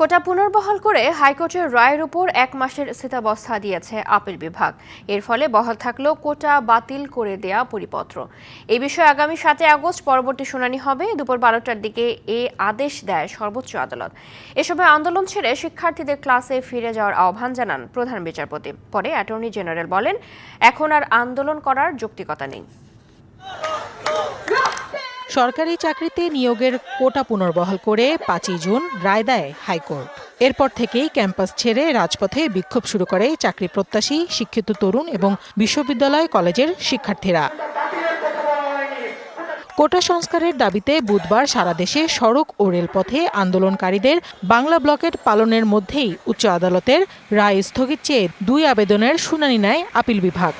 কোটা পুনর্বহাল করে হাইকোর্টের রায়ের উপর ১ মাসের স্থিতাবস্থা দিয়েছে আপিল বিভাগ। এর ফলে বহাল থাকলো কোটা বাতিল করে দেয়া পরিপত্র। এই বিষয়ে আগামী ৭ আগস্ট পরবর্তী শুনানি হবে। দুপুর ১২টার দিকে এ আদেশ দেয় সর্বোচ্চ আদালত। এ সময় আন্দোলন ছেড়ে শিক্ষার্থীদের ক্লাসে ফিরে যাওয়ার আহ্বান জানান প্রধান বিচারপতি। পরে অ্যাটর্নি জেনারেল বলেন, এখন আর আন্দোলন করার যৌক্তিকতা নেই। সরকারি চাকরিতে নিয়োগের কোটা পুনর্বহাল করে ৫ই জুন রায় দেয় হাইকোর্ট। এরপর থেকেই ক্যাম্পাস ছেড়ে রাজপথে বিক্ষোভ শুরু করে চাকরি প্রত্যাশী, শিক্ষিত তরুণ এবং বিশ্ববিদ্যালয় কলেজের শিক্ষার্থীরা। কোটা সংস্কারের দাবিতে বুধবার সারা দেশে সড়ক ও রেলপথে আন্দোলনকারীদের বাংলা ব্লকেট পালনের মধ্যেই উচ্চ আদালতের রায় স্থগিত চেয়ে ২ আবেদনের শুনানি নেয় আপিল বিভাগ।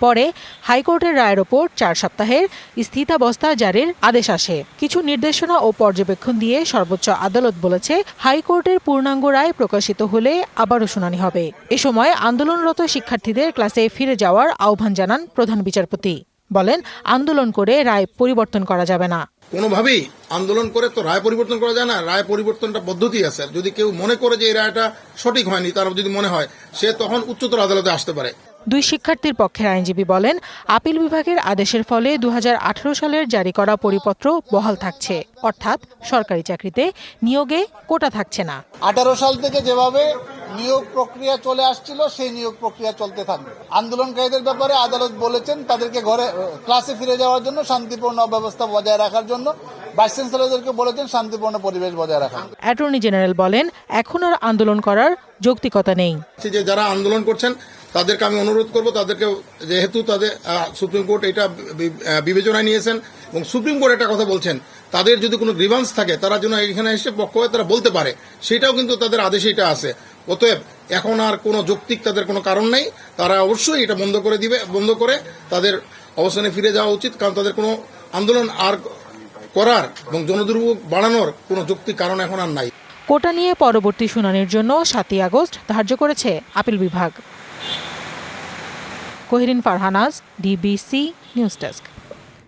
পরে হাইকোর্টের রায়ের ওপর ৪ সপ্তাহের স্থিতাবস্থা জারির আদেশ আসে। কিছু নির্দেশনা ও পর্যবেক্ষণ দিয়ে সর্বোচ্চ আদালত বলেছে, হাইকোর্টের পূর্ণাঙ্গ রায় প্রকাশিত হলে আবারও শুনানি হবে। এ সময় আন্দোলনরত শিক্ষার্থীদের ক্লাসে ফিরে যাওয়ার আহ্বান জানান প্রধান বিচারপতি। বলেন, আন্দোলন করে রায় পরিবর্তন করা যাবে না। কোনোভাবেই আন্দোলন করে তো রায় পরিবর্তন করা যায় না। রায় পরিবর্তনটা পদ্ধতি আছে। যদি কেউ মনে করে যে এই রায়টা সঠিক হয়নি, তার যদি মনে হয়, সে তখন উচ্চতর আদালতে আসতে পারে। ২ শিক্ষার্থীর পক্ষের আইনজীবী বলেন, আপিল বিভাগের আদেশের ফলে ২০১৮ সালের জারি করা পরিপত্র বহাল থাকছে, অর্থাৎ সরকারি চাকরিতে নিয়োগে কোটা থাকছে না। 18 সাল থেকে যেভাবে নিয়োগ প্রক্রিয়া চলে আসছিল, সেই নিয়োগ প্রক্রিয়া চলতে থাকবে। আন্দোলনকারীদের ব্যাপারে আদালত বলেছেন, তাদেরকে ক্লাসে ফিরে যাওয়ার জন্য শান্তিপূর্ণ ব্যবস্থা বজায় রাখার জন্য ভাইস চ্যান্সেলরদেরকে বলেছেন শান্তিপূর্ণ পরিবেশ বজায় রাখার। অ্যাটর্নি জেনারেল বলেন, এখন আর আন্দোলন করার যৌক্তিকতা নেই। যে যারা আন্দোলন করছেন তাদেরকে আমি অনুরোধ করব, তাদেরকে যেহেতু তাদের সুপ্রিম কোর্ট এটা বিবেচনায় নিয়েছেন এবং সুপ্রিম কোর্ট একটা কথা বলছেন, তাদের যদি কোনো গ্রিভান্স থাকে তারা যেন এখানে এসে পক্ষ হয়ে তারা বলতে পারে, সেটাও কিন্তু তাদের আদেশে এটা আছে। অতএব এখন আর কোনো যৌক্তিক তাদের কোনো কারণ নেই। তারা অবশ্যই এটা বন্ধ করে তাদের অবস্থানে ফিরে যাওয়া উচিত, কারণ তাদের কোনো আন্দোলন আর করার এবং জনদুর্ভোগ বাড়ানোর কোনো যৌক্তিক কারণ এখন আর নাই। কোটা নিয়ে পরবর্তী শুনানির জন্য ৭ আগস্ট ধার্য করেছে আপিল বিভাগ। কোহিরিন ফারহানাজ, ডিবিসি নিউজ ডেস্ক।